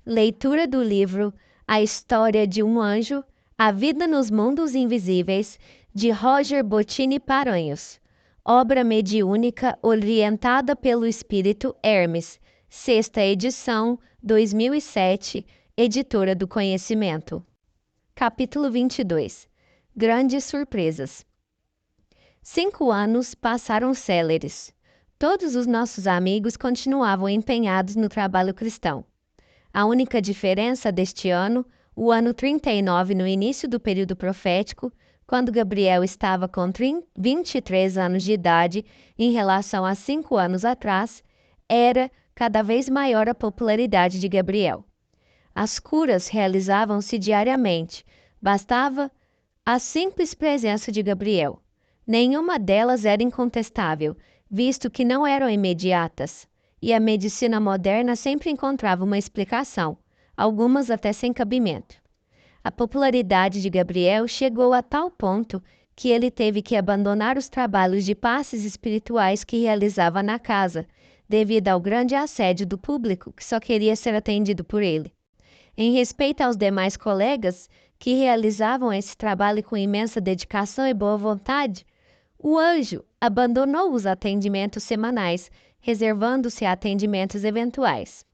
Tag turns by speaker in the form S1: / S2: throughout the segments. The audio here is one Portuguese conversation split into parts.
S1: Leitura do livro A História de um Anjo, A Vida nos Mundos Invisíveis, de Roger Bottini Paranhos. Obra mediúnica orientada pelo Espírito Hermes. Sexta edição, 2007, Editora do Conhecimento. Capítulo 22. Grandes surpresas. 5 anos passaram céleres. Todos os nossos amigos continuavam empenhados no trabalho cristão. A única diferença deste ano, o ano 39 no início do período profético, quando Gabriel estava com 23 anos de idade em relação a 5 anos atrás, era cada vez maior a popularidade de Gabriel. As curas realizavam-se diariamente, bastava a simples presença de Gabriel. Nenhuma delas era incontestável, visto que não eram imediatas, e a medicina moderna sempre encontrava uma explicação, algumas até sem cabimento. A popularidade de Gabriel chegou a tal ponto que ele teve que abandonar os trabalhos de passes espirituais que realizava na casa, devido ao grande assédio do público que só queria ser atendido por ele. Em respeito aos demais colegas que realizavam esse trabalho com imensa dedicação e boa vontade, o anjo abandonou os atendimentos semanais, reservando-se a atendimentos eventuais.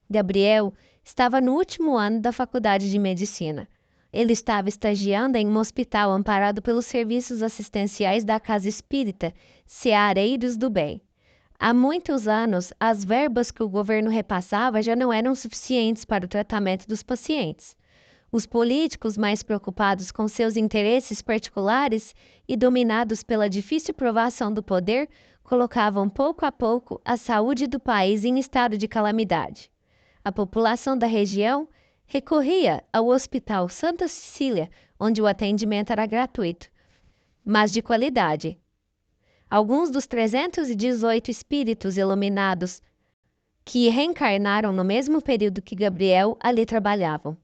S1: Gabriel estava no último ano da faculdade de medicina. Ele estava estagiando em um hospital amparado pelos serviços assistenciais da Casa Espírita Ceareiros do Bem. Há muitos anos, as verbas que o governo repassava já não eram suficientes para o tratamento dos pacientes. Os políticos, mais preocupados com seus interesses particulares e dominados pela difícil provação do poder, colocavam pouco a pouco a saúde do país em estado de calamidade. A população da região recorria ao Hospital Santa Cecília, onde o atendimento era gratuito, mas de qualidade. Alguns dos 318 espíritos iluminados que reencarnaram no mesmo período que Gabriel ali trabalhavam.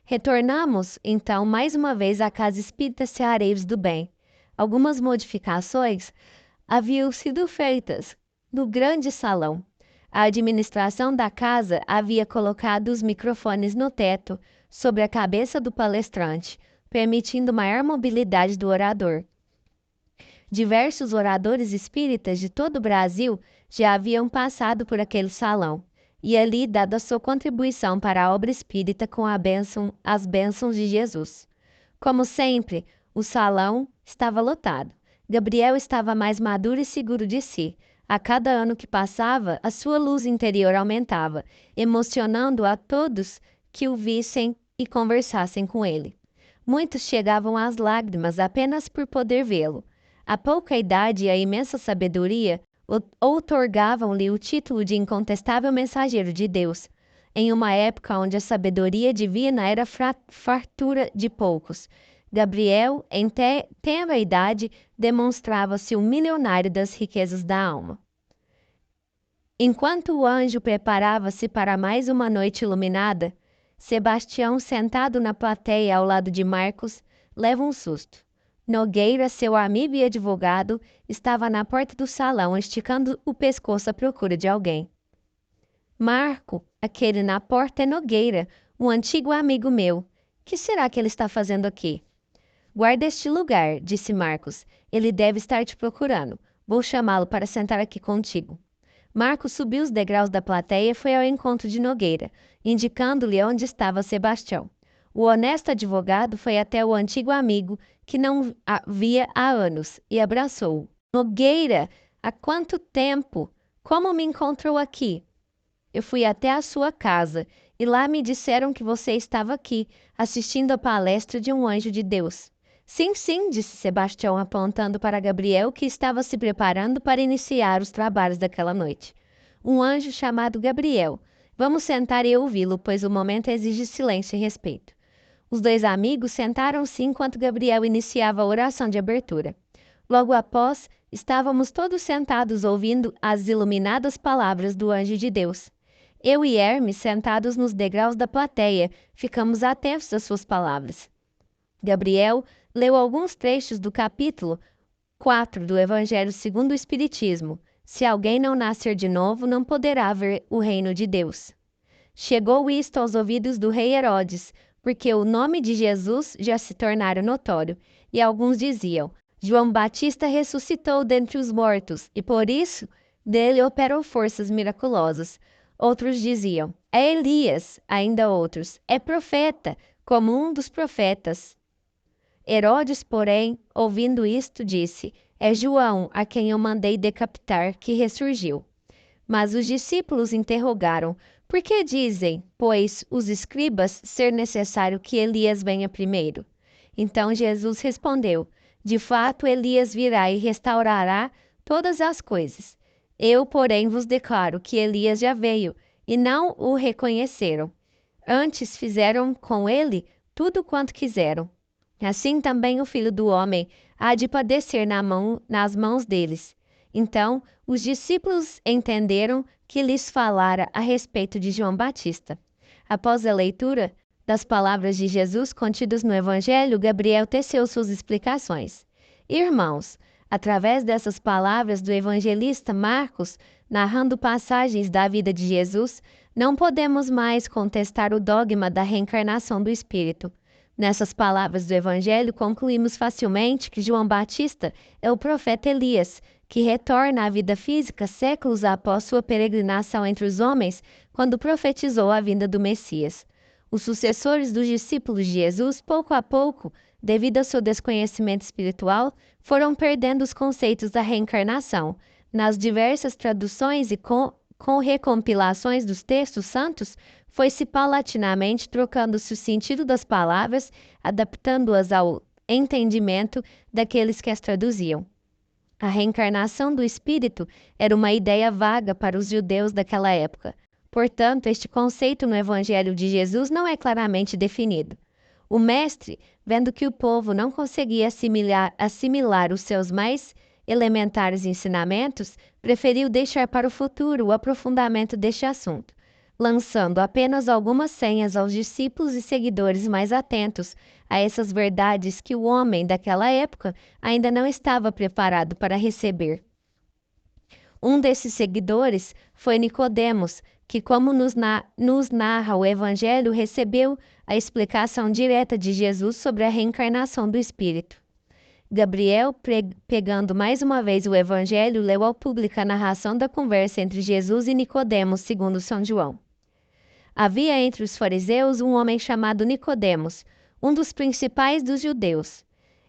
S1: Retornamos, então, mais uma vez à Casa Espírita Ceareiros do Bem. Algumas modificações haviam sido feitas no grande salão. A administração da casa havia colocado os microfones no teto, sobre a cabeça do palestrante, permitindo maior mobilidade do orador. Diversos oradores espíritas de todo o Brasil já haviam passado por aquele salão, e ali dado a sua contribuição para a obra espírita com as bênçãos de Jesus. Como sempre, o salão estava lotado. Gabriel estava mais maduro e seguro de si. A cada ano que passava, a sua luz interior aumentava, emocionando a todos que o vissem e conversassem com ele. Muitos chegavam às lágrimas apenas por poder vê-lo. A pouca idade e a imensa sabedoria outorgavam-lhe o título de incontestável mensageiro de Deus, em uma época onde a sabedoria divina era fartura de poucos. Gabriel, em tenra idade, demonstrava-se o milionário das riquezas da alma. Enquanto o anjo preparava-se para mais uma noite iluminada, Sebastião, sentado na plateia ao lado de Marcos, leva um susto. Nogueira, seu amigo e advogado, estava na porta do salão, esticando o pescoço à procura de alguém. Marco, aquele na porta é Nogueira, um antigo amigo meu. Que será que ele está fazendo aqui? Guarda este lugar, disse Marcos. Ele deve estar te procurando. Vou chamá-lo para sentar aqui contigo. Marcos subiu os degraus da plateia e foi ao encontro de Nogueira, indicando-lhe onde estava Sebastião. O honesto advogado foi até o antigo amigo, que não via há anos, e abraçou-o. Nogueira, há quanto tempo? Como me encontrou aqui? Eu fui até a sua casa, e lá me disseram que você estava aqui, assistindo a palestra de um anjo de Deus. Sim, sim, disse Sebastião, apontando para Gabriel, que estava se preparando para iniciar os trabalhos daquela noite. Um anjo chamado Gabriel. Vamos sentar e ouvi-lo, pois o momento exige silêncio e respeito. Os dois amigos sentaram-se enquanto Gabriel iniciava a oração de abertura. Logo após, estávamos todos sentados ouvindo as iluminadas palavras do anjo de Deus. Eu e Hermes, sentados nos degraus da plateia, ficamos atentos às suas palavras. Gabriel leu alguns trechos do capítulo 4 do Evangelho segundo o Espiritismo. Se alguém não nascer de novo, não poderá ver o reino de Deus. Chegou isto aos ouvidos do rei Herodes, porque o nome de Jesus já se tornara notório, e alguns diziam: João Batista ressuscitou dentre os mortos, e por isso dele operam forças miraculosas. Outros diziam: é Elias, ainda outros: é profeta, como um dos profetas. Herodes, porém, ouvindo isto, disse: é João, a quem eu mandei decapitar, que ressurgiu. Mas os discípulos interrogaram: por que dizem, pois, os escribas ser necessário que Elias venha primeiro? Então Jesus respondeu: de fato, Elias virá e restaurará todas as coisas. Eu, porém, vos declaro que Elias já veio e não o reconheceram. Antes fizeram com ele tudo quanto quiseram. Assim também o Filho do Homem há de padecer nas mãos deles. Então, os discípulos entenderam que lhes falara a respeito de João Batista. Após a leitura das palavras de Jesus contidas no Evangelho, Gabriel teceu suas explicações. Irmãos, através dessas palavras do evangelista Marcos, narrando passagens da vida de Jesus, não podemos mais contestar o dogma da reencarnação do Espírito. Nessas palavras do Evangelho, concluímos facilmente que João Batista é o profeta Elias, que retorna à vida física séculos após sua peregrinação entre os homens, quando profetizou a vinda do Messias. Os sucessores dos discípulos de Jesus, pouco a pouco, devido ao seu desconhecimento espiritual, foram perdendo os conceitos da reencarnação. Nas diversas traduções e com recompilações dos textos santos, foi-se paulatinamente trocando-se o sentido das palavras, adaptando-as ao entendimento daqueles que as traduziam. A reencarnação do Espírito era uma ideia vaga para os judeus daquela época. Portanto, este conceito no Evangelho de Jesus não é claramente definido. O Mestre, vendo que o povo não conseguia assimilar os seus mais elementares ensinamentos, preferiu deixar para o futuro o aprofundamento deste assunto, lançando apenas algumas senhas aos discípulos e seguidores mais atentos a essas verdades que o homem daquela época ainda não estava preparado para receber. Um desses seguidores foi Nicodemos, que, como nos narra o Evangelho, recebeu a explicação direta de Jesus sobre a reencarnação do Espírito. Gabriel, pegando mais uma vez o Evangelho, leu ao público a narração da conversa entre Jesus e Nicodemos, segundo São João. Havia entre os fariseus um homem chamado Nicodemos, um dos principais dos judeus.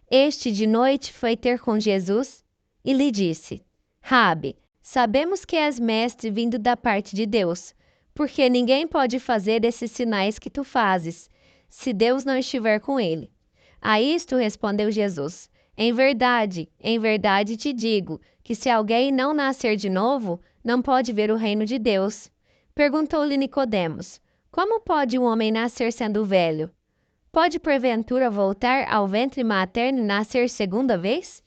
S1: Este, de noite, foi ter com Jesus e lhe disse: Rabi, sabemos que és mestre vindo da parte de Deus, porque ninguém pode fazer esses sinais que tu fazes, se Deus não estiver com ele. A isto respondeu Jesus: em verdade te digo, que se alguém não nascer de novo, não pode ver o reino de Deus. Perguntou-lhe Nicodemos: como pode um homem nascer sendo velho? Pode porventura voltar ao ventre materno e nascer segunda vez?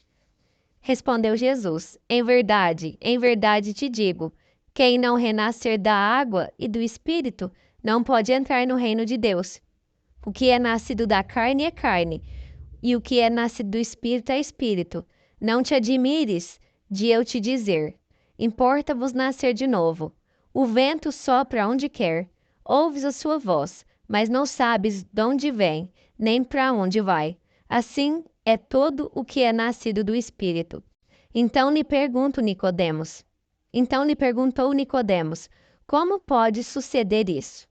S1: Respondeu Jesus: em verdade te digo, quem não renascer da água e do Espírito não pode entrar no reino de Deus. O que é nascido da carne é carne, e o que é nascido do Espírito é Espírito. Não te admires de eu te dizer: importa-vos nascer de novo. O vento sopra onde quer, ouves a sua voz, mas não sabes de onde vem, nem para onde vai. Assim é todo o que é nascido do Espírito. Então lhe perguntou Nicodemos: como pode suceder isso?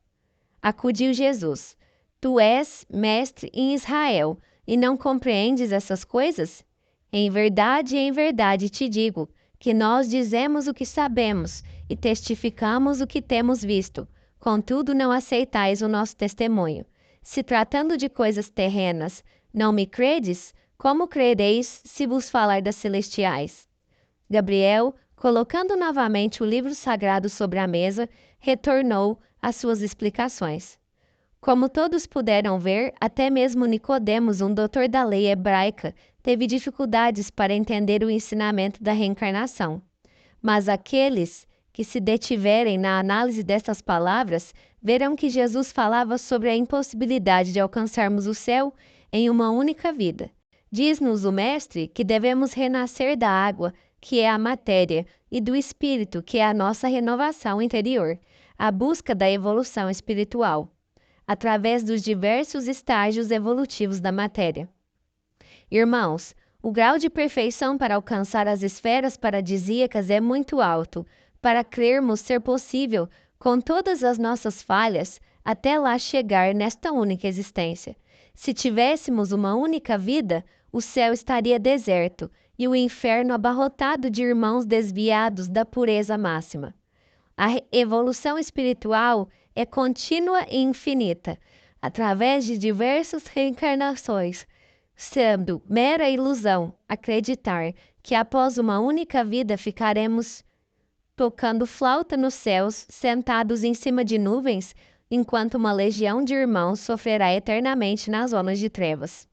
S1: Acudiu Jesus: tu és mestre em Israel e não compreendes essas coisas? Em verdade te digo que nós dizemos o que sabemos e testificamos o que temos visto. Contudo, não aceitais o nosso testemunho. Se tratando de coisas terrenas, não me credes? Como crereis se vos falar das celestiais? Gabriel, colocando novamente o livro sagrado sobre a mesa, retornou às suas explicações. Como todos puderam ver, até mesmo Nicodemos, um doutor da lei hebraica, teve dificuldades para entender o ensinamento da reencarnação. Mas aqueles que se detiverem na análise destas palavras, verão que Jesus falava sobre a impossibilidade de alcançarmos o céu em uma única vida. Diz-nos o Mestre que devemos renascer da água, que é a matéria, e do Espírito, que é a nossa renovação interior. a busca da evolução espiritual, através dos diversos estágios evolutivos da matéria. Irmãos, o grau de perfeição para alcançar as esferas paradisíacas é muito alto, para crermos ser possível, com todas as nossas falhas, até lá chegar nesta única existência. Se tivéssemos uma única vida, o céu estaria deserto e o inferno abarrotado de irmãos desviados da pureza máxima. A evolução espiritual é contínua e infinita, através de diversas reencarnações, sendo mera ilusão acreditar que após uma única vida ficaremos tocando flauta nos céus, sentados em cima de nuvens, enquanto uma legião de irmãos sofrerá eternamente nas zonas de trevas.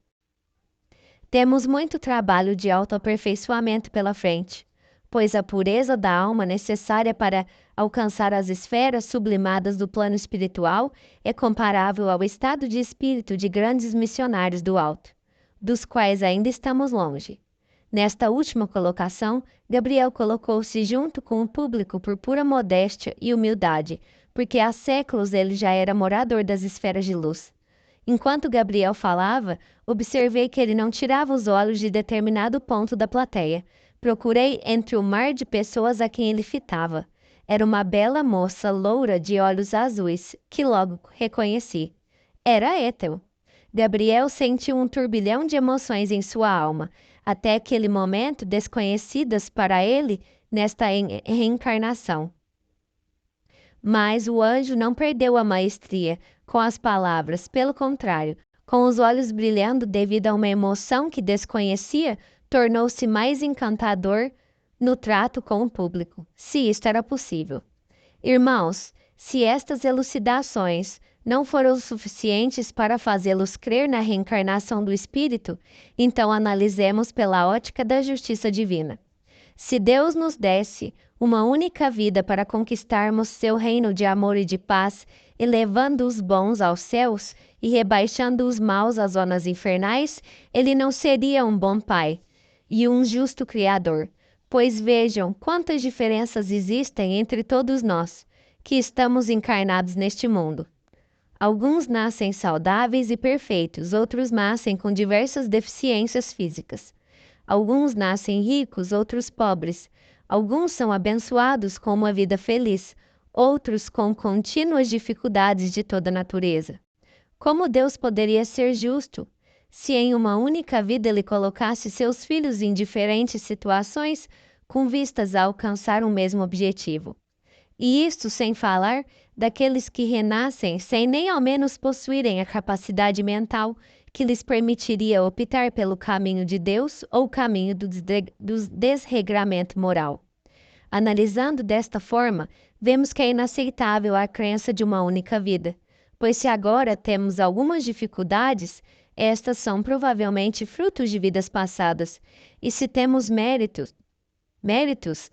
S1: Temos muito trabalho de autoaperfeiçoamento pela frente, pois a pureza da alma necessária para alcançar as esferas sublimadas do plano espiritual é comparável ao estado de espírito de grandes missionários do alto, dos quais ainda estamos longe. Nesta última colocação, Gabriel colocou-se junto com o público por pura modéstia e humildade, porque há séculos ele já era morador das esferas de luz. Enquanto Gabriel falava, observei que ele não tirava os olhos de determinado ponto da plateia. Procurei entre o mar de pessoas a quem ele fitava. Era uma bela moça loura de olhos azuis, que logo reconheci. Era Ethel. Gabriel sentiu um turbilhão de emoções em sua alma, até aquele momento desconhecidas para ele nesta reencarnação. Mas o anjo não perdeu a maestria com as palavras, pelo contrário, com os olhos brilhando devido a uma emoção que desconhecia, tornou-se mais encantador no trato com o público, se isto era possível. Irmãos, se estas elucidações não foram suficientes para fazê-los crer na reencarnação do Espírito, então analisemos pela ótica da justiça divina. Se Deus nos desse uma única vida para conquistarmos seu reino de amor e de paz, elevando os bons aos céus e rebaixando os maus às zonas infernais, ele não seria um bom pai e um justo criador, pois vejam quantas diferenças existem entre todos nós, que estamos encarnados neste mundo. Alguns nascem saudáveis e perfeitos, outros nascem com diversas deficiências físicas. Alguns nascem ricos, outros pobres. Alguns são abençoados com uma vida feliz, outros com contínuas dificuldades de toda natureza. Como Deus poderia ser justo se em uma única vida ele colocasse seus filhos em diferentes situações com vistas a alcançar o mesmo objetivo? E isto sem falar daqueles que renascem sem nem ao menos possuírem a capacidade mental que lhes permitiria optar pelo caminho de Deus ou o caminho do desregramento moral. Analisando desta forma, vemos que é inaceitável a crença de uma única vida, pois se agora temos algumas dificuldades, estas são provavelmente frutos de vidas passadas, e se temos méritos,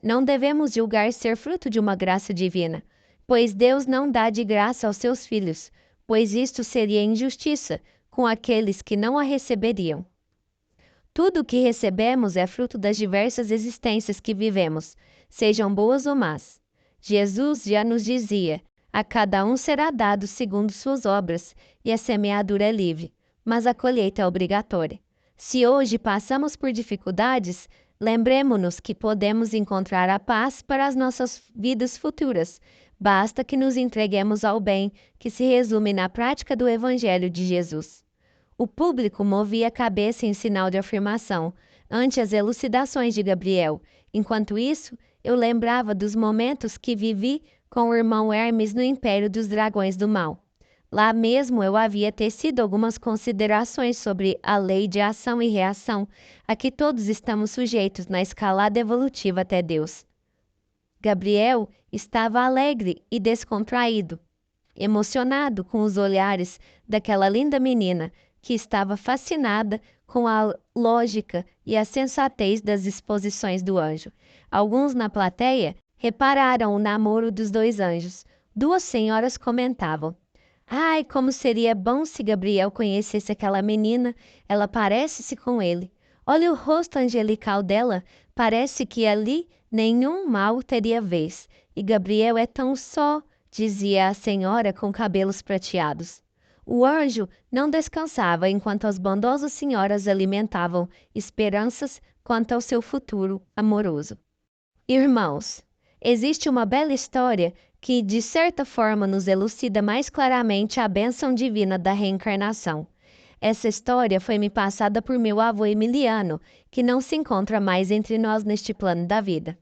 S1: não devemos julgar ser fruto de uma graça divina, pois Deus não dá de graça aos seus filhos, pois isto seria injustiça com aqueles que não a receberiam. Tudo o que recebemos é fruto das diversas existências que vivemos, sejam boas ou más. Jesus já nos dizia: a cada um será dado segundo suas obras, e a semeadura é livre, mas a colheita é obrigatória. Se hoje passamos por dificuldades, lembremo-nos que podemos encontrar a paz para as nossas vidas futuras. Basta que nos entreguemos ao bem, que se resume na prática do Evangelho de Jesus. O público movia a cabeça em sinal de afirmação, ante as elucidações de Gabriel. Enquanto isso, eu lembrava dos momentos que vivi com o irmão Hermes no Império dos Dragões do Mal. Lá mesmo eu havia tecido algumas considerações sobre a lei de ação e reação, a que todos estamos sujeitos na escalada evolutiva até Deus. Gabriel estava alegre e descontraído, emocionado com os olhares daquela linda menina que estava fascinada com a lógica e a sensatez das exposições do anjo. Alguns na plateia repararam o namoro dos dois anjos. Duas senhoras comentavam: ai, como seria bom se Gabriel conhecesse aquela menina, ela parece-se com ele. Olha o rosto angelical dela, parece que ali nenhum mal teria vez, e Gabriel é tão só, dizia a senhora com cabelos prateados. O anjo não descansava enquanto as bondosas senhoras alimentavam esperanças quanto ao seu futuro amoroso. Irmãos, existe uma bela história que, de certa forma, nos elucida mais claramente a bênção divina da reencarnação. Essa história foi-me passada por meu avô Emiliano, que não se encontra mais entre nós neste plano da vida.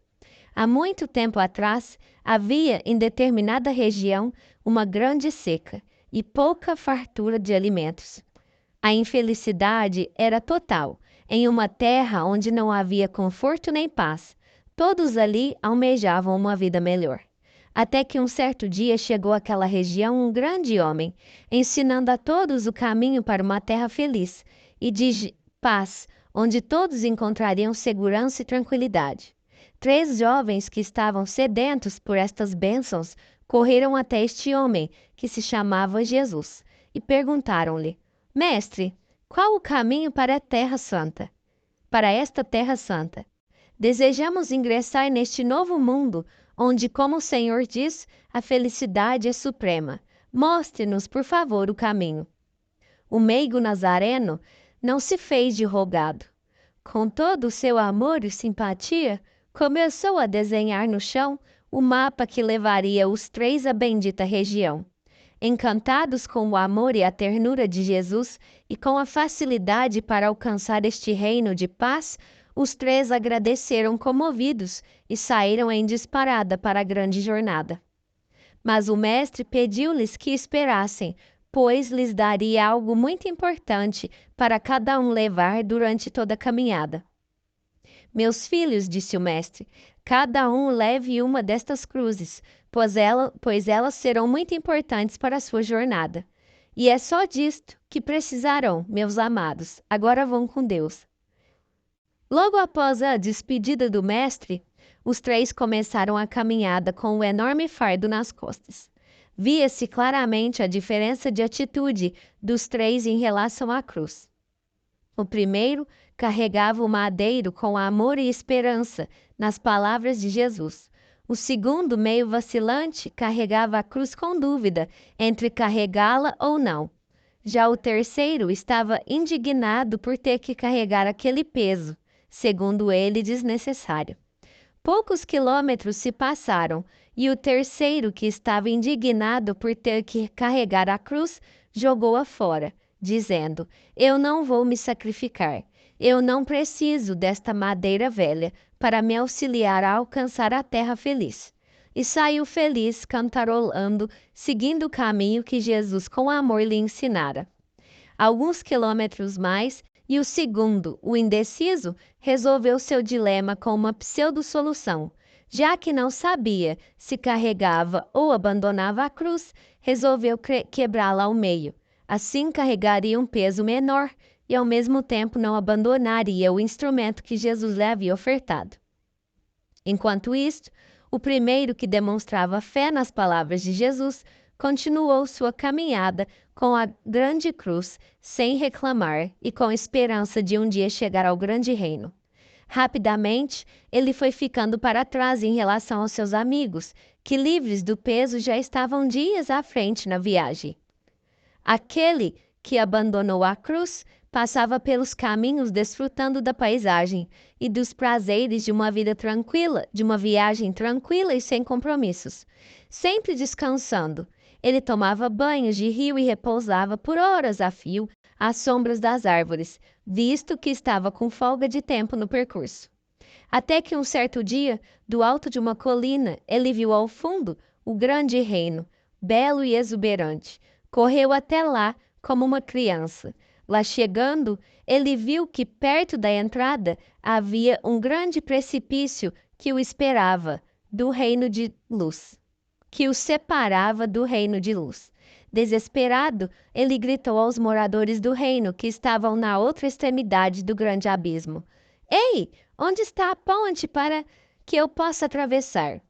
S1: Há muito tempo atrás, havia em determinada região uma grande seca e pouca fartura de alimentos. A infelicidade era total, em uma terra onde não havia conforto nem paz. Todos ali almejavam uma vida melhor. Até que um certo dia chegou àquela região um grande homem, ensinando a todos o caminho para uma terra feliz e de paz, onde todos encontrariam segurança e tranquilidade. 3 jovens que estavam sedentos por estas bênçãos correram até este homem, que se chamava Jesus, e perguntaram-lhe: Mestre, qual o caminho para a Terra Santa? Para esta Terra Santa. Desejamos ingressar neste novo mundo, onde, como o Senhor diz, a felicidade é suprema. Mostre-nos, por favor, o caminho. O meigo nazareno não se fez de rogado. Com todo o seu amor e simpatia, começou a desenhar no chão o mapa que levaria os 3 à bendita região. Encantados com o amor e a ternura de Jesus e com a facilidade para alcançar este reino de paz, os 3 agradeceram comovidos e saíram em disparada para a grande jornada. Mas o mestre pediu-lhes que esperassem, pois lhes daria algo muito importante para cada um levar durante toda a caminhada. Meus filhos, disse o mestre, cada um leve uma destas cruzes, pois elas serão muito importantes para a sua jornada. E é só disto que precisarão, meus amados. Agora vão com Deus. Logo após a despedida do mestre, os 3 começaram a caminhada com um enorme fardo nas costas. Via-se claramente a diferença de atitude dos 3 em relação à cruz. O primeiro carregava o madeiro com amor e esperança nas palavras de Jesus. O segundo, meio vacilante, carregava a cruz com dúvida entre carregá-la ou não. Já o terceiro estava indignado por ter que carregar aquele peso, segundo ele, desnecessário. Poucos quilômetros se passaram e o terceiro, que estava indignado por ter que carregar a cruz, jogou-a fora, dizendo: Eu não vou me sacrificar. Eu não preciso desta madeira velha para me auxiliar a alcançar a terra feliz. E saiu feliz, cantarolando, seguindo o caminho que Jesus com amor lhe ensinara. Alguns quilômetros mais, e o segundo, o indeciso, resolveu seu dilema com uma pseudo-solução. Já que não sabia se carregava ou abandonava a cruz, resolveu quebrá-la ao meio. Assim carregaria um peso menor e ao mesmo tempo não abandonaria o instrumento que Jesus lhe havia ofertado. Enquanto isto, o primeiro, que demonstrava fé nas palavras de Jesus, continuou sua caminhada com a grande cruz, sem reclamar e com esperança de um dia chegar ao grande reino. Rapidamente, ele foi ficando para trás em relação aos seus amigos, que, livres do peso, já estavam dias à frente na viagem. Aquele que abandonou a cruz passava pelos caminhos desfrutando da paisagem e dos prazeres de uma vida tranquila, de uma viagem tranquila e sem compromissos. Sempre descansando, ele tomava banhos de rio e repousava por horas a fio às sombras das árvores, visto que estava com folga de tempo no percurso. Até que um certo dia, do alto de uma colina, ele viu ao fundo o grande reino, belo e exuberante. Correu até lá como uma criança. Lá chegando, ele viu que perto da entrada havia um grande precipício que o esperava do reino de luz, que o separava do reino de luz. Desesperado, ele gritou aos moradores do reino que estavam na outra extremidade do grande abismo: Ei, onde está a ponte para que eu possa atravessar?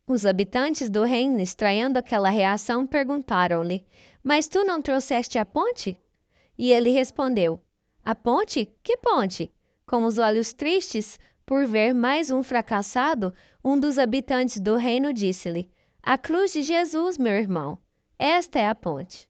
S1: Os habitantes do reino, estranhando aquela reação, perguntaram-lhe: Mas tu não trouxeste a ponte? E ele respondeu: A ponte? Que ponte? Com os olhos tristes por ver mais um fracassado, um dos habitantes do reino disse-lhe: A cruz de Jesus, meu irmão. Esta é a ponte.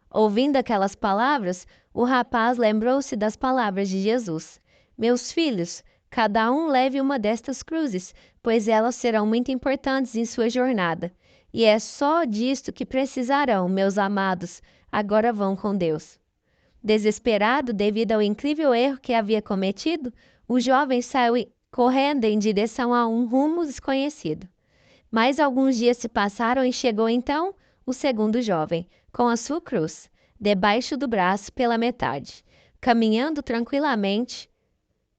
S1: Ouvindo aquelas palavras, o rapaz lembrou-se das palavras de Jesus. Meus filhos, cada um leve uma destas cruzes, pois elas serão muito importantes em sua jornada. E é só disto que precisarão, meus amados. Agora vão com Deus. Desesperado devido ao incrível erro que havia cometido, o jovem saiu correndo em direção a um rumo desconhecido. Mais alguns dias se passaram e chegou então o segundo jovem, com a sua cruz, debaixo do braço pela metade, caminhando tranquilamente.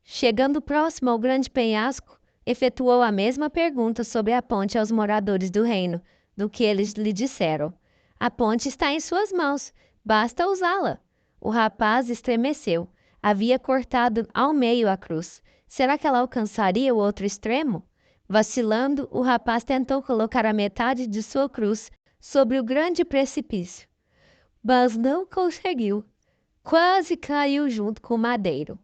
S1: Chegando próximo ao grande penhasco, efetuou a mesma pergunta sobre a ponte aos moradores do reino, do que eles lhe disseram. A ponte está em suas mãos, basta usá-la. O rapaz estremeceu. Havia cortado ao meio a cruz. Será que ela alcançaria o outro extremo? Vacilando, o rapaz tentou colocar a metade de sua cruz sobre o grande precipício, mas não conseguiu. Quase caiu junto com o madeiro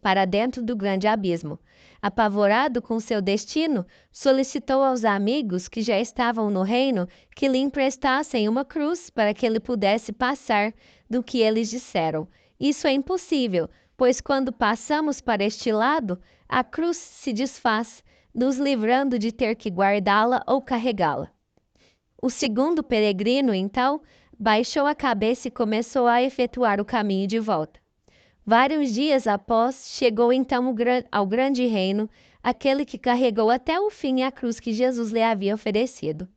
S1: para dentro do grande abismo. Apavorado com seu destino, solicitou aos amigos que já estavam no reino que lhe emprestassem uma cruz para que ele pudesse passar, do que eles disseram. Isso é impossível, pois quando passamos para este lado, a cruz se desfaz, nos livrando de ter que guardá-la ou carregá-la. O segundo peregrino, então, baixou a cabeça e começou a efetuar o caminho de volta. Vários dias após, chegou então ao grande reino, aquele que carregou até o fim a cruz que Jesus lhe havia oferecido.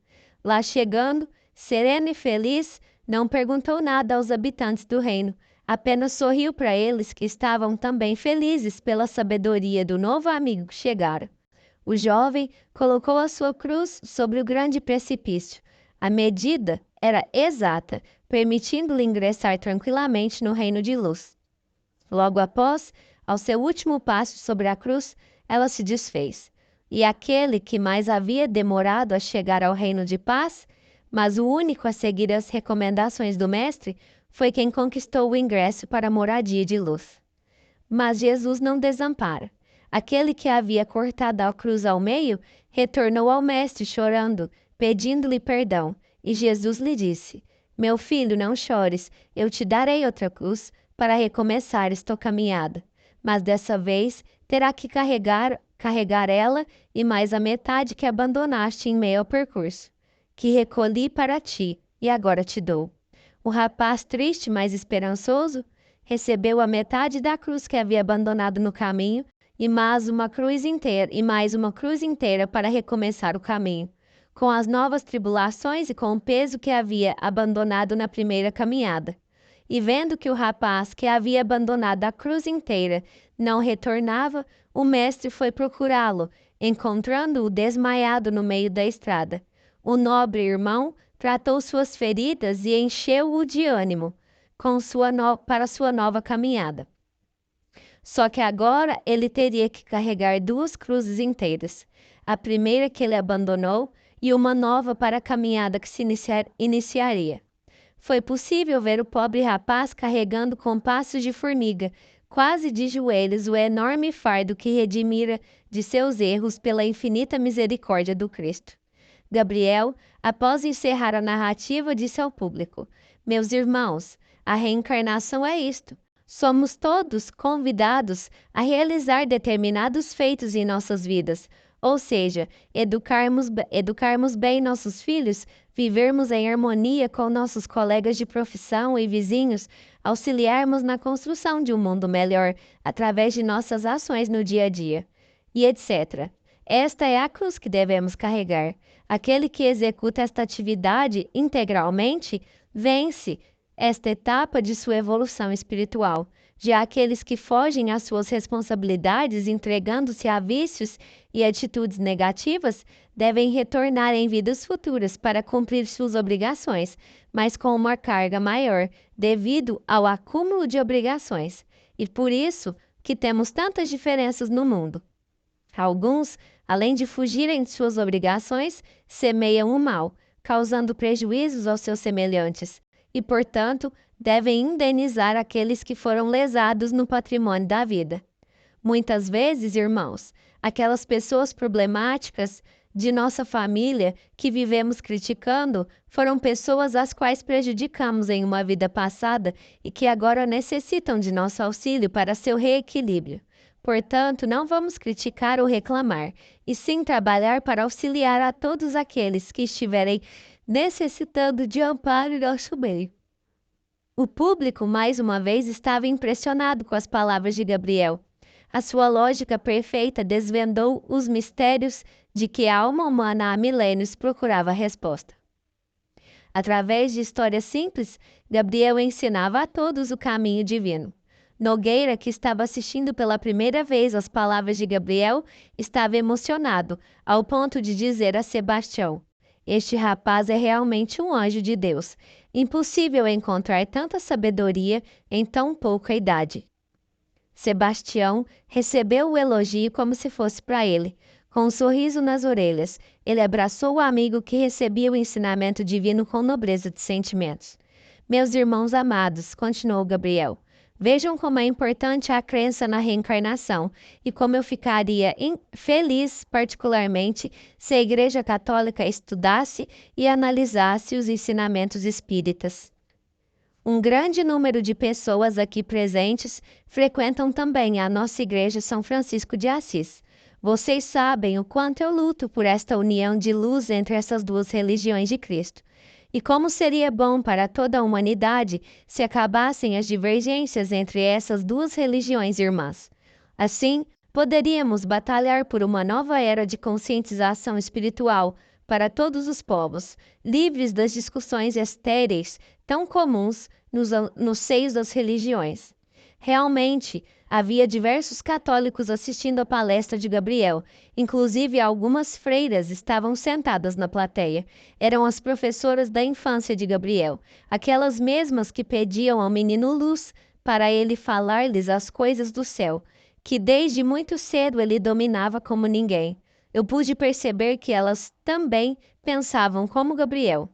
S1: Lá chegando, sereno e feliz, não perguntou nada aos habitantes do reino, apenas sorriu para eles que estavam também felizes pela sabedoria do novo amigo que chegara. O jovem colocou a sua cruz sobre o grande precipício. A medida era exata, permitindo-lhe ingressar tranquilamente no reino de luz. Logo após, ao seu último passo sobre a cruz, ela se desfez. E aquele que mais havia demorado a chegar ao reino de paz, mas o único a seguir as recomendações do Mestre, foi quem conquistou o ingresso para a moradia de luz. Mas Jesus não desampara. Aquele que havia cortado a cruz ao meio, retornou ao Mestre chorando, pedindo-lhe perdão. E Jesus lhe disse: Meu filho, não chores, eu te darei outra cruz, para recomeçar esta caminhada, mas dessa vez terá que carregar ela e mais a metade que abandonaste em meio ao percurso, que recolhi para ti e agora te dou. O rapaz, triste, mas esperançoso, recebeu a metade da cruz que havia abandonado no caminho e mais uma cruz inteira para recomeçar o caminho, com as novas tribulações e com o peso que havia abandonado na primeira caminhada. E vendo que o rapaz que havia abandonado a cruz inteira não retornava, o mestre foi procurá-lo, encontrando-o desmaiado no meio da estrada. O nobre irmão tratou suas feridas e encheu-o de ânimo para sua nova caminhada. Só que agora ele teria que carregar 2 cruzes inteiras, a primeira que ele abandonou e uma nova para a caminhada que se iniciaria. Foi possível ver o pobre rapaz carregando com passos de formiga, quase de joelhos, o enorme fardo que redimira de seus erros pela infinita misericórdia do Cristo. Gabriel, após encerrar a narrativa, disse ao público: Meus irmãos, a reencarnação é isto. Somos todos convidados a realizar determinados feitos em nossas vidas, ou seja, educarmos bem nossos filhos, vivermos em harmonia com nossos colegas de profissão e vizinhos, auxiliarmos na construção de um mundo melhor através de nossas ações no dia a dia, e etc. Esta é a cruz que devemos carregar. Aquele que executa esta atividade integralmente vence esta etapa de sua evolução espiritual. Já aqueles que fogem às suas responsabilidades entregando-se a vícios e atitudes negativas devem retornar em vidas futuras para cumprir suas obrigações, mas com uma carga maior, devido ao acúmulo de obrigações. E por isso que temos tantas diferenças no mundo. Alguns, além de fugirem de suas obrigações, semeiam o mal, causando prejuízos aos seus semelhantes, e, portanto, devem indenizar aqueles que foram lesados no patrimônio da vida. Muitas vezes, irmãos, aquelas pessoas problemáticas de nossa família que vivemos criticando foram pessoas às quais prejudicamos em uma vida passada e que agora necessitam de nosso auxílio para seu reequilíbrio. Portanto, não vamos criticar ou reclamar, e sim trabalhar para auxiliar a todos aqueles que estiverem necessitando de amparo em nosso meio. O público, mais uma vez, estava impressionado com as palavras de Gabriel. A sua lógica perfeita desvendou os mistérios de que a alma humana há milênios procurava resposta. Através de histórias simples, Gabriel ensinava a todos o caminho divino. Nogueira, que estava assistindo pela primeira vez às palavras de Gabriel, estava emocionado, ao ponto de dizer a Sebastião: "Este rapaz é realmente um anjo de Deus. Impossível encontrar tanta sabedoria em tão pouca idade." Sebastião recebeu o elogio como se fosse para ele. Com um sorriso nas orelhas, ele abraçou o amigo que recebia o ensinamento divino com nobreza de sentimentos. "Meus irmãos amados", continuou Gabriel, "vejam como é importante a crença na reencarnação e como eu ficaria feliz, particularmente, se a Igreja Católica estudasse e analisasse os ensinamentos espíritas. Um grande número de pessoas aqui presentes frequentam também a nossa Igreja São Francisco de Assis. Vocês sabem o quanto eu luto por esta união de luz entre essas duas religiões de Cristo. E como seria bom para toda a humanidade se acabassem as divergências entre essas duas religiões irmãs. Assim, poderíamos batalhar por uma nova era de conscientização espiritual para todos os povos, livres das discussões estéreis tão comuns nos seios das religiões. Realmente, havia diversos católicos assistindo à palestra de Gabriel, inclusive algumas freiras estavam sentadas na plateia. Eram as professoras da infância de Gabriel, aquelas mesmas que pediam ao menino luz para ele falar-lhes as coisas do céu, que desde muito cedo ele dominava como ninguém. Eu pude perceber que elas também pensavam como Gabriel.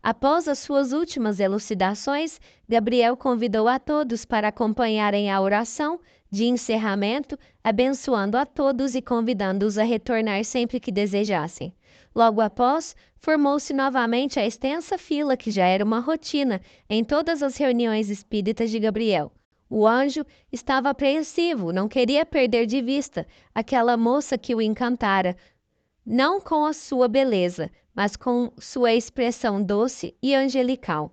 S1: Após as suas últimas elucidações, Gabriel convidou a todos para acompanharem a oração de encerramento, abençoando a todos e convidando-os a retornar sempre que desejassem. Logo após, formou-se novamente a extensa fila que já era uma rotina em todas as reuniões espíritas de Gabriel. O anjo estava apreensivo, não queria perder de vista aquela moça que o encantara, não com a sua beleza, mas com sua expressão doce e angelical.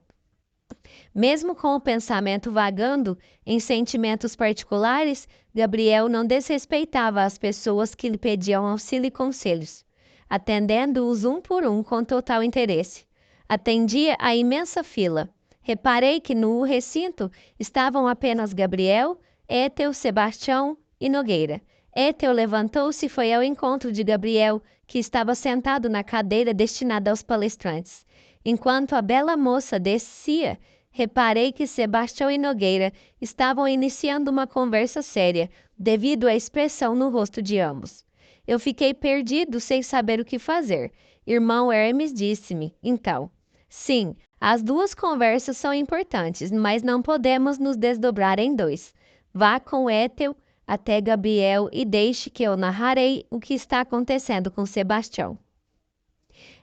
S1: Mesmo com o pensamento vagando em sentimentos particulares, Gabriel não desrespeitava as pessoas que lhe pediam auxílio e conselhos, atendendo-os um por um com total interesse. Atendia a imensa fila. Reparei que no recinto estavam apenas Gabriel, Étel, Sebastião e Nogueira. Étel levantou-se e foi ao encontro de Gabriel, que estava sentado na cadeira destinada aos palestrantes. Enquanto a bela moça descia, reparei que Sebastião e Nogueira estavam iniciando uma conversa séria, devido à expressão no rosto de ambos. Eu fiquei perdido sem saber o que fazer. Irmão Hermes disse-me, então: "Sim, as duas conversas são importantes, mas não podemos nos desdobrar em dois. Vá com Étel até Gabriel e deixe que eu narrarei o que está acontecendo com Sebastião."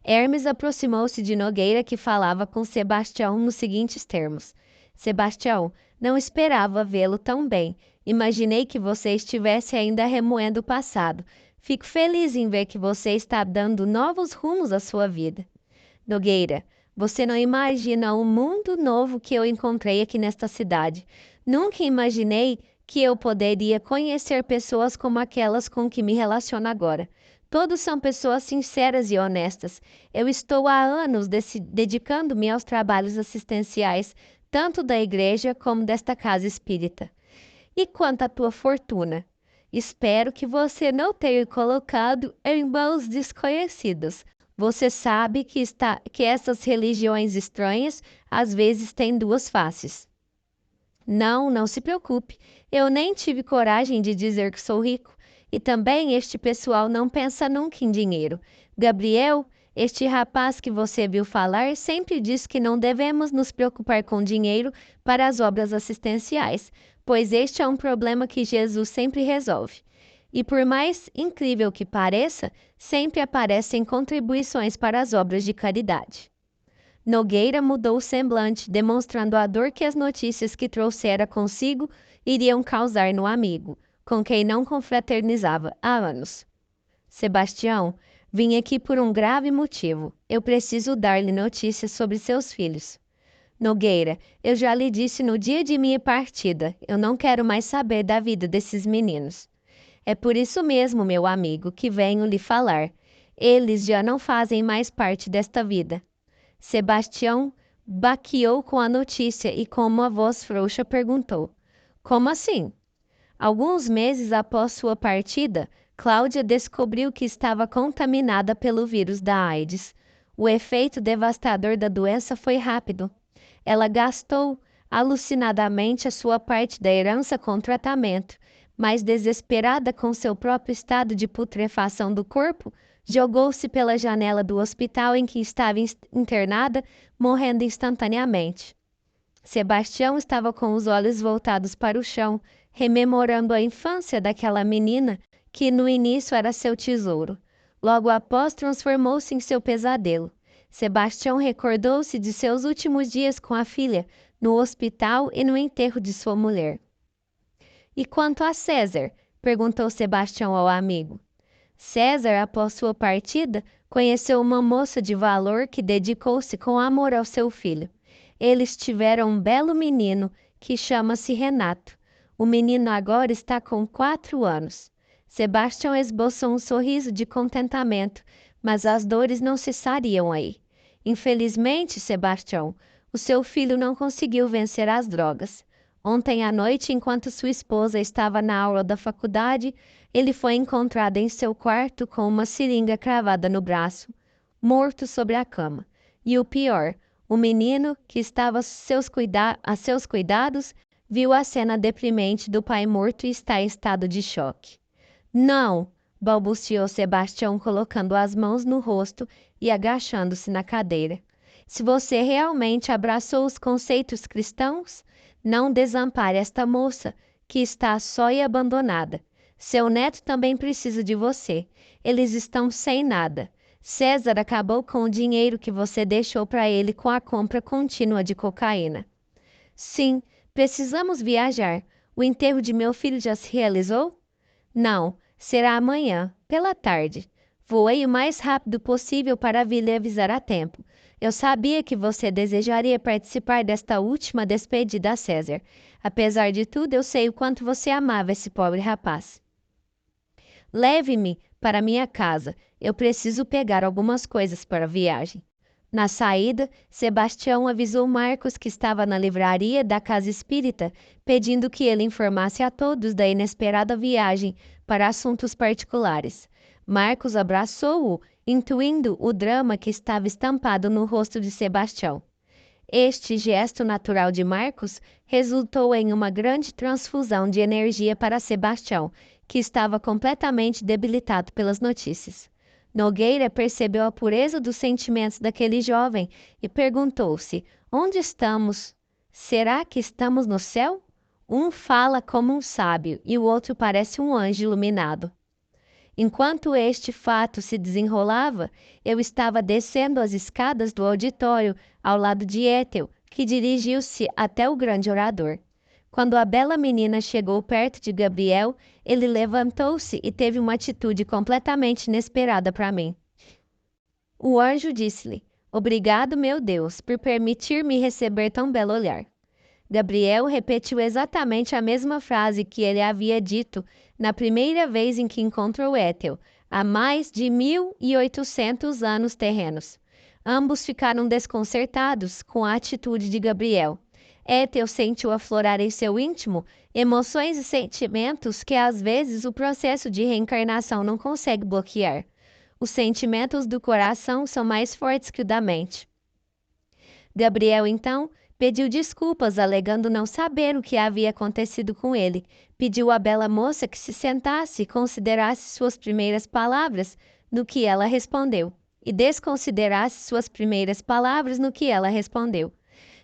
S1: Hermes aproximou-se de Nogueira, que falava com Sebastião nos seguintes termos: "Sebastião, não esperava vê-lo tão bem. Imaginei que você estivesse ainda remoendo o passado. Fico feliz em ver que você está dando novos rumos à sua vida." Nogueira: "Você não imagina o mundo novo que eu encontrei aqui nesta cidade. Nunca imaginei que eu poderia conhecer pessoas como aquelas com que me relaciono agora. Todos são pessoas sinceras e honestas. Eu estou há anos dedicando-me aos trabalhos assistenciais, tanto da igreja como desta casa espírita. E quanto à tua fortuna? Espero que você não tenha colocado em mãos desconhecidas. Você sabe que essas religiões estranhas às vezes têm duas faces." Não se preocupe. Eu nem tive coragem de dizer que sou rico. E também este pessoal não pensa nunca em dinheiro. Gabriel, este rapaz que você viu falar, sempre diz que não devemos nos preocupar com dinheiro para as obras assistenciais, pois este é um problema que Jesus sempre resolve. E por mais incrível que pareça, sempre aparecem contribuições para as obras de caridade. Nogueira mudou o semblante, demonstrando a dor que as notícias que trouxera consigo iriam causar no amigo, com quem não confraternizava há anos. Sebastião, vim aqui por um grave motivo. Eu preciso dar-lhe notícias sobre seus filhos. Nogueira, eu já lhe disse no dia de minha partida, eu não quero mais saber da vida desses meninos. É por isso mesmo, meu amigo, que venho lhe falar. Eles já não fazem mais parte desta vida. Sebastião baqueou com a notícia e com uma voz frouxa perguntou: Como assim? Alguns meses após sua partida, Cláudia descobriu que estava contaminada pelo vírus da AIDS. O efeito devastador da doença foi rápido. Ela gastou alucinadamente a sua parte da herança com tratamento, mas desesperada com seu próprio estado de putrefação do corpo, jogou-se pela janela do hospital em que estava internada, morrendo instantaneamente. Sebastião estava com os olhos voltados para o chão, rememorando a infância daquela menina que no início era seu tesouro. Logo após, transformou-se em seu pesadelo. Sebastião recordou-se de seus últimos dias com a filha, no hospital e no enterro de sua mulher. E quanto a César? Perguntou Sebastião ao amigo. César, após sua partida, conheceu uma moça de valor que dedicou-se com amor ao seu filho. Eles tiveram um belo menino que chama-se Renato. O menino agora está com 4 anos. Sebastião esboçou um sorriso de contentamento, mas as dores não cessariam aí. Infelizmente, Sebastião, o seu filho não conseguiu vencer as drogas. Ontem à noite, enquanto sua esposa estava na aula da faculdade, ele foi encontrado em seu quarto com uma seringa cravada no braço, morto sobre a cama. E o pior, o menino, que estava a seus cuidados, viu a cena deprimente do pai morto e está em estado de choque. Não! Balbuciou Sebastião, colocando as mãos no rosto e agachando-se na cadeira. Se você realmente abraçou os conceitos cristãos, não desampare esta moça, que está só e abandonada. Seu neto também precisa de você. Eles estão sem nada. César acabou com o dinheiro que você deixou para ele com a compra contínua de cocaína. Sim, precisamos viajar. O enterro de meu filho já se realizou? Não, será amanhã, pela tarde. Voei o mais rápido possível para vir lhe avisar a tempo. Eu sabia que você desejaria participar desta última despedida a César. Apesar de tudo, eu sei o quanto você amava esse pobre rapaz. Leve-me para minha casa. Eu preciso pegar algumas coisas para a viagem. Na saída, Sebastião avisou Marcos, que estava na livraria da Casa Espírita, pedindo que ele informasse a todos da inesperada viagem para assuntos particulares. Marcos abraçou-o, intuindo o drama que estava estampado no rosto de Sebastião. Este gesto natural de Marcos resultou em uma grande transfusão de energia para Sebastião, que estava completamente debilitado pelas notícias. Nogueira percebeu a pureza dos sentimentos daquele jovem e perguntou-se: onde estamos? Será que estamos no céu? Um fala como um sábio e o outro parece um anjo iluminado. Enquanto este fato se desenrolava, eu estava descendo as escadas do auditório ao lado de Ethel, que dirigiu-se até o grande orador. Quando a bela menina chegou perto de Gabriel, ele levantou-se e teve uma atitude completamente inesperada para mim. O anjo disse-lhe: Obrigado, meu Deus, por permitir-me receber tão belo olhar. Gabriel repetiu exatamente a mesma frase que ele havia dito na primeira vez em que encontrou Ethel, há mais de 1800 anos terrenos. Ambos ficaram desconcertados com a atitude de Gabriel. Ethel sentiu aflorar em seu íntimo emoções e sentimentos que às vezes o processo de reencarnação não consegue bloquear. Os sentimentos do coração são mais fortes que o da mente. Gabriel, então, pediu desculpas, alegando não saber o que havia acontecido com ele. Pediu à bela moça que se sentasse e considerasse suas primeiras palavras no que ela respondeu, e desconsiderasse suas primeiras palavras no que ela respondeu.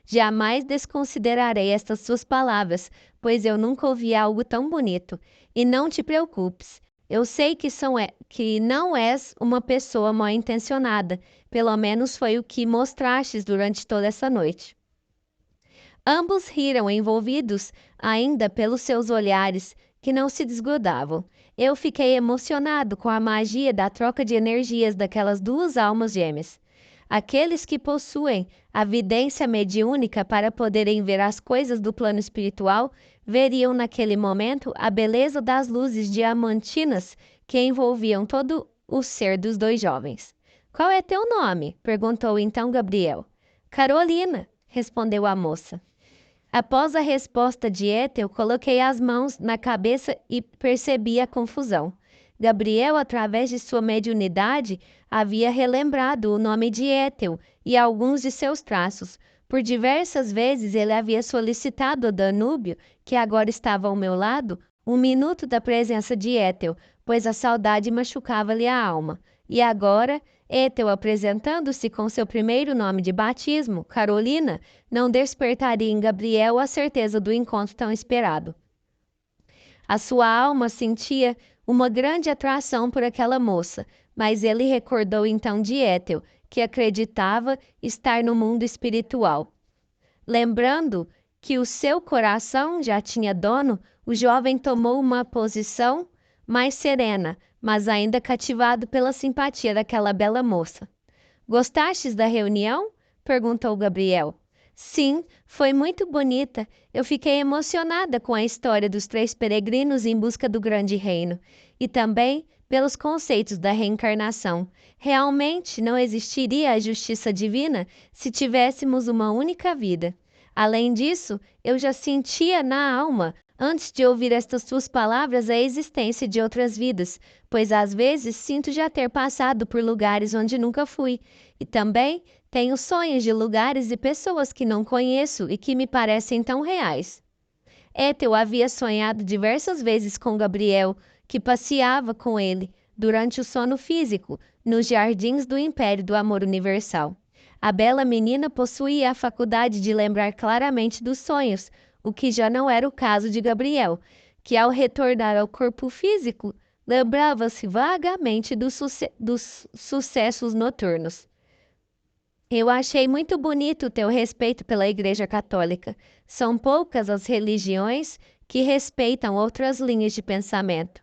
S1: Jamais desconsiderarei estas suas palavras, pois eu nunca ouvi algo tão bonito. E não te preocupes, Eu sei que não és uma pessoa mal intencionada, pelo menos foi o que mostrastes durante toda essa noite. Ambos riram, envolvidos ainda pelos seus olhares, que não se desgrudavam. Eu fiquei emocionado com a magia da troca de energias daquelas duas almas gêmeas. Aqueles que possuem a vidência mediúnica para poderem ver as coisas do plano espiritual, veriam naquele momento a beleza das luzes diamantinas que envolviam todo o ser dos dois jovens. Qual é teu nome? Perguntou então Gabriel. Carolina, respondeu a moça. Após a resposta de Ethel, coloquei as mãos na cabeça e percebi a confusão. Gabriel, através de sua mediunidade, havia relembrado o nome de Ethel e alguns de seus traços. Por diversas vezes ele havia solicitado a Danúbio, que agora estava ao meu lado, 1 minuto da presença de Ethel, pois a saudade machucava-lhe a alma. E agora, Ethel, apresentando-se com seu primeiro nome de batismo, Carolina, não despertaria em Gabriel a certeza do encontro tão esperado. A sua alma sentia uma grande atração por aquela moça, mas ele recordou então de Ethel, que acreditava estar no mundo espiritual. Lembrando que o seu coração já tinha dono, o jovem tomou uma posição mais serena, mas ainda cativado pela simpatia daquela bela moça. Gostastes da reunião? Perguntou Gabriel. Sim, foi muito bonita. Eu fiquei emocionada com a história dos 3 peregrinos em busca do grande reino e também pelos conceitos da reencarnação. Realmente não existiria a justiça divina se tivéssemos uma única vida. Além disso, eu já sentia na alma, antes de ouvir estas tuas palavras, a existência de outras vidas, pois às vezes sinto já ter passado por lugares onde nunca fui, e também tenho sonhos de lugares e pessoas que não conheço e que me parecem tão reais. Ethel havia sonhado diversas vezes com Gabriel, que passeava com ele, durante o sono físico, nos jardins do Império do Amor Universal. A bela menina possuía a faculdade de lembrar claramente dos sonhos, o que já não era o caso de Gabriel, que ao retornar ao corpo físico, lembrava-se vagamente dos sucessos noturnos. Eu achei muito bonito o teu respeito pela Igreja Católica. São poucas as religiões que respeitam outras linhas de pensamento.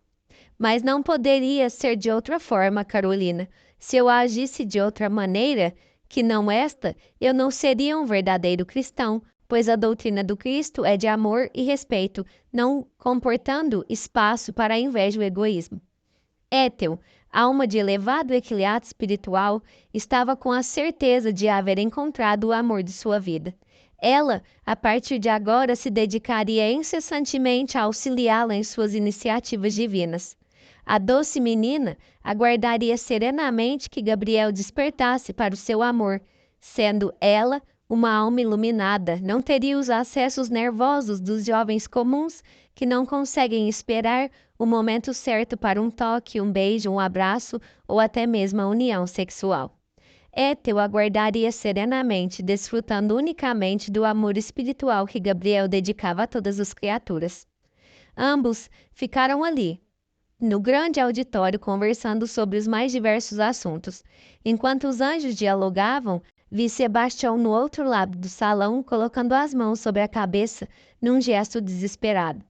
S1: Mas não poderia ser de outra forma, Carolina. Se eu agisse de outra maneira, que não esta, eu não seria um verdadeiro cristão, pois a doutrina do Cristo é de amor e respeito, não comportando espaço para a inveja e o egoísmo. Ethel, alma de elevado equilíbrio espiritual, estava com a certeza de haver encontrado o amor de sua vida. Ela, a partir de agora, se dedicaria incessantemente a auxiliá-la em suas iniciativas divinas. A doce menina aguardaria serenamente que Gabriel despertasse para o seu amor, sendo ela uma alma iluminada, não teria os acessos nervosos dos jovens comuns que não conseguem esperar o momento certo para um toque, um beijo, um abraço ou até mesmo a união sexual. Ethel aguardaria serenamente, desfrutando unicamente do amor espiritual que Gabriel dedicava a todas as criaturas. Ambos ficaram ali, no grande auditório, conversando sobre os mais diversos assuntos. Enquanto os anjos dialogavam, vi Sebastião no outro lado do salão, colocando as mãos sobre a cabeça num gesto desesperado.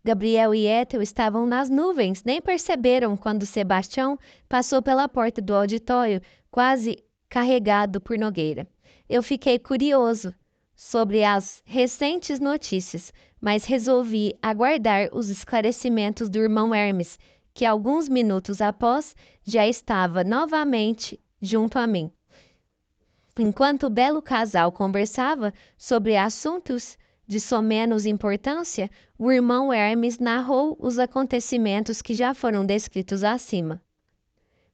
S1: Gabriel e Ethel estavam nas nuvens, nem perceberam quando Sebastião passou pela porta do auditório, quase carregado por Nogueira. Eu fiquei curioso sobre as recentes notícias, mas resolvi aguardar os esclarecimentos do irmão Hermes, que alguns minutos após já estava novamente junto a mim. Enquanto o belo casal conversava sobre assuntos de somenos importância, o irmão Hermes narrou os acontecimentos que já foram descritos acima.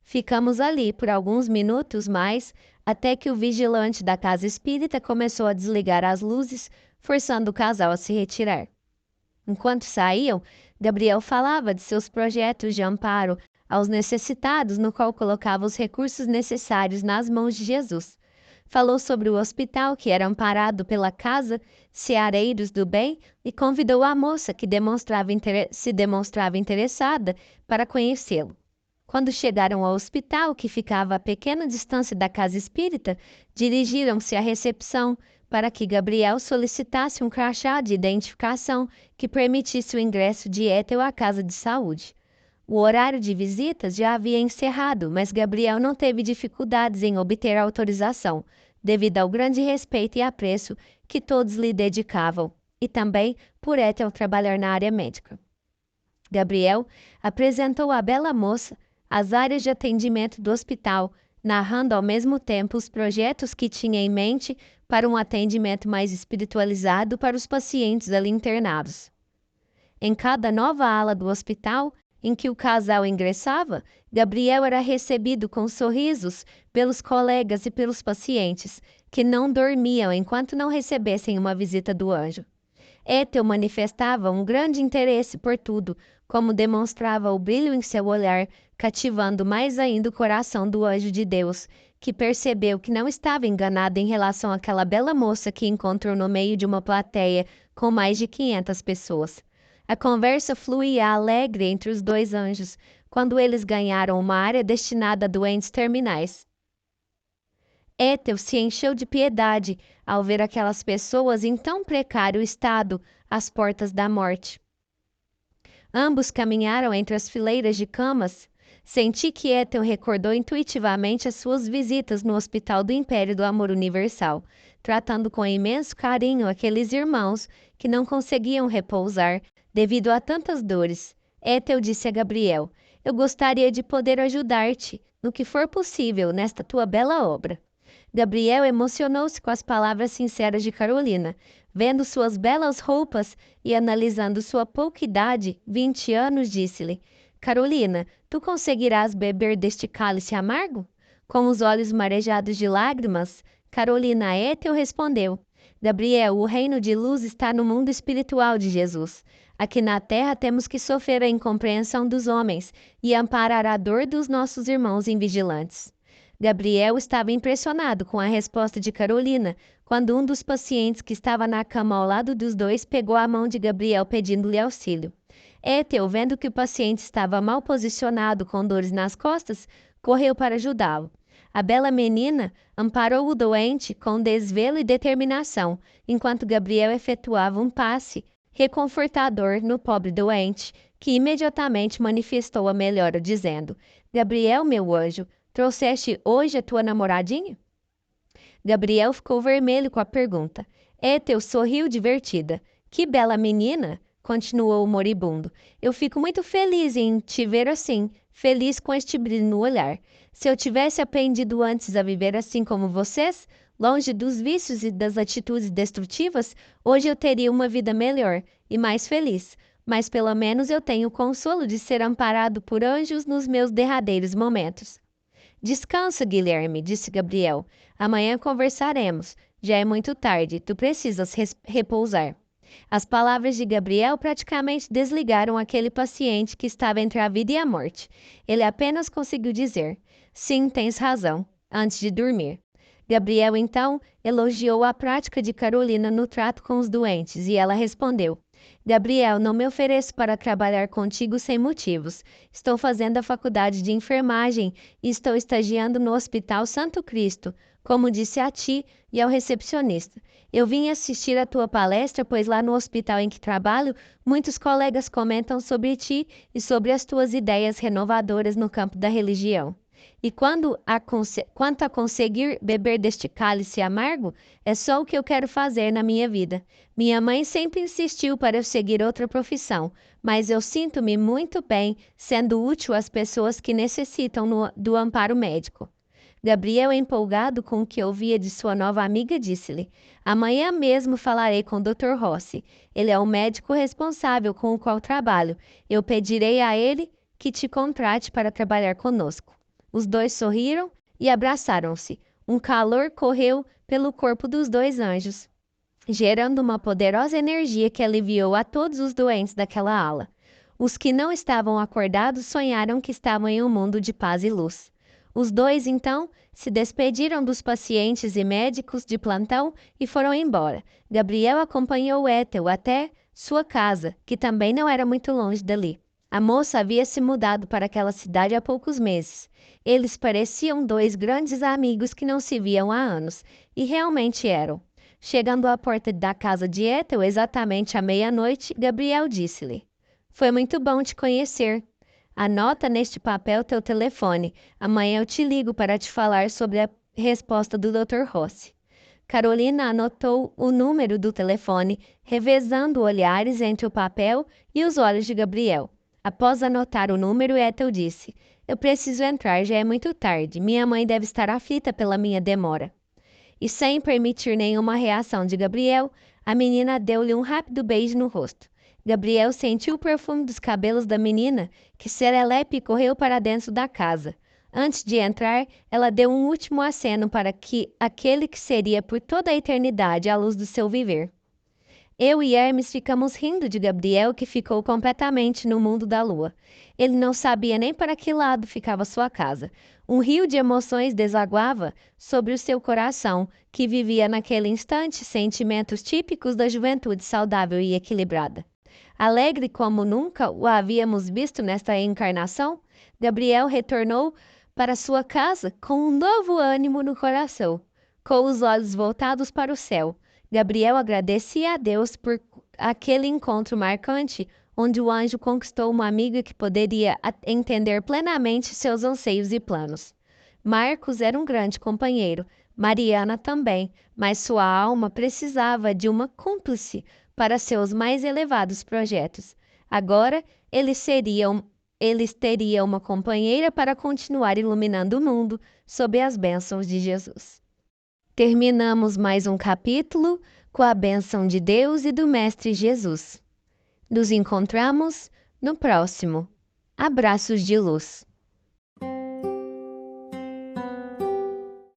S1: Ficamos ali por alguns minutos mais, até que o vigilante da casa espírita começou a desligar as luzes, forçando o casal a se retirar. Enquanto saíam, Gabriel falava de seus projetos de amparo aos necessitados, no qual colocava os recursos necessários nas mãos de Jesus. falou sobre o hospital que era amparado pela Casa Ceareiros do Bem e convidou a moça que se demonstrava interessada para conhecê-lo. Quando chegaram ao hospital, que ficava a pequena distância da casa espírita, dirigiram-se à recepção para que Gabriel solicitasse um crachá de identificação que permitisse o ingresso de Ethel à casa de saúde. O horário de visitas já havia encerrado, mas Gabriel não teve dificuldades em obter a autorização, devido ao grande respeito e apreço que todos lhe dedicavam, e também por Ethel trabalhar na área médica. Gabriel apresentou à bela moça as áreas de atendimento do hospital, narrando ao mesmo tempo os projetos que tinha em mente para um atendimento mais espiritualizado para os pacientes ali internados. Em cada nova ala do hospital em que o casal ingressava, Gabriel era recebido com sorrisos pelos colegas e pelos pacientes, que não dormiam enquanto não recebessem uma visita do anjo. Ethel manifestava um grande interesse por tudo, como demonstrava o brilho em seu olhar, cativando mais ainda o coração do anjo de Deus, que percebeu que não estava enganado em relação àquela bela moça que encontrou no meio de uma plateia com mais de 500 pessoas. A conversa fluía alegre entre os dois anjos, quando eles ganharam uma área destinada a doentes terminais. Ethel se encheu de piedade ao ver aquelas pessoas em tão precário estado às portas da morte. Ambos caminharam entre as fileiras de camas. Senti que Ethel recordou intuitivamente as suas visitas no Hospital do Império do Amor Universal, tratando com imenso carinho aqueles irmãos que não conseguiam repousar devido a tantas dores. Ethel disse a Gabriel: "Eu gostaria de poder ajudar-te, no que for possível, nesta tua bela obra." Gabriel emocionou-se com as palavras sinceras de Carolina. Vendo suas belas roupas e analisando sua pouca idade, 20 anos, disse-lhe: "Carolina, tu conseguirás beber deste cálice amargo?" Com os olhos marejados de lágrimas, Carolina a Ethel respondeu: "Gabriel, o reino de luz está no mundo espiritual de Jesus. Aqui na terra temos que sofrer a incompreensão dos homens e amparar a dor dos nossos irmãos invigilantes." Gabriel estava impressionado com a resposta de Carolina, quando um dos pacientes que estava na cama ao lado dos dois pegou a mão de Gabriel pedindo-lhe auxílio. Ethel, vendo que o paciente estava mal posicionado com dores nas costas, correu para ajudá-lo. A bela menina amparou o doente com desvelo e determinação, enquanto Gabriel efetuava um passe reconfortador no pobre doente, que imediatamente manifestou a melhora, dizendo: "Gabriel, meu anjo, trouxeste hoje a tua namoradinha?" Gabriel ficou vermelho com a pergunta. Ethel sorriu divertida. "Que bela menina!" continuou o moribundo. "Eu fico muito feliz em te ver assim, feliz com este brilho no olhar. Se eu tivesse aprendido antes a viver assim como vocês, longe dos vícios e das atitudes destrutivas, hoje eu teria uma vida melhor e mais feliz. Mas pelo menos eu tenho o consolo de ser amparado por anjos nos meus derradeiros momentos." "Descansa, Guilherme", disse Gabriel. "Amanhã conversaremos. Já é muito tarde, tu precisas repousar." As palavras de Gabriel praticamente desligaram aquele paciente que estava entre a vida e a morte. Ele apenas conseguiu dizer: "Sim, tens razão", antes de dormir. Gabriel, então, elogiou a prática de Carolina no trato com os doentes e ela respondeu: "Gabriel, não me ofereço para trabalhar contigo sem motivos. Estou fazendo a faculdade de enfermagem e estou estagiando no Hospital Santo Cristo, como disse a ti e ao recepcionista. Eu vim assistir a tua palestra, pois lá no hospital em que trabalho, muitos colegas comentam sobre ti e sobre as tuas ideias renovadoras no campo da religião. E quanto a conseguir beber deste cálice amargo, é só o que eu quero fazer na minha vida. Minha mãe sempre insistiu para eu seguir outra profissão, mas eu sinto-me muito bem sendo útil às pessoas que necessitam do amparo médico." Gabriel, empolgado com o que ouvia de sua nova amiga, disse-lhe: "Amanhã mesmo falarei com o Dr. Rossi. Ele é o médico responsável com o qual trabalho. Eu pedirei a ele que te contrate para trabalhar conosco." Os dois sorriram e abraçaram-se. Um calor correu pelo corpo dos dois anjos, gerando uma poderosa energia que aliviou a todos os doentes daquela ala. Os que não estavam acordados sonharam que estavam em um mundo de paz e luz. Os dois, então, se despediram dos pacientes e médicos de plantão e foram embora. Gabriel acompanhou Ethel até sua casa, que também não era muito longe dali. A moça havia se mudado para aquela cidade há poucos meses. Eles pareciam dois grandes amigos que não se viam há anos, e realmente eram. Chegando à porta da casa de Ethel exatamente à meia-noite, Gabriel disse-lhe: "Foi muito bom te conhecer. Anota neste papel teu telefone. Amanhã eu te ligo para te falar sobre a resposta do Dr. Rossi." Carolina anotou o número do telefone, revezando olhares entre o papel e os olhos de Gabriel. Após anotar o número, Ethel disse: "Eu preciso entrar, já é muito tarde. Minha mãe deve estar aflita pela minha demora." E sem permitir nenhuma reação de Gabriel, a menina deu-lhe um rápido beijo no rosto. Gabriel sentiu o perfume dos cabelos da menina, que serelepe correu para dentro da casa. Antes de entrar, ela deu um último aceno para que aquele que seria por toda a eternidade a luz do seu viver. Eu e Hermes ficamos rindo de Gabriel, que ficou completamente no mundo da lua. Ele não sabia nem para que lado ficava sua casa. Um rio de emoções desaguava sobre o seu coração, que vivia naquele instante sentimentos típicos da juventude saudável e equilibrada. Alegre como nunca o havíamos visto nesta encarnação, Gabriel retornou para sua casa com um novo ânimo no coração, com os olhos voltados para o céu. Gabriel agradecia a Deus por aquele encontro marcante, onde o anjo conquistou uma amiga que poderia entender plenamente seus anseios e planos. Marcos era um grande companheiro, Mariana também, mas sua alma precisava de uma cúmplice para seus mais elevados projetos. Agora eles teriam uma companheira para continuar iluminando o mundo sob as bênçãos de Jesus. Terminamos mais um capítulo com a bênção de Deus e do Mestre Jesus. Nos encontramos no próximo. Abraços de luz.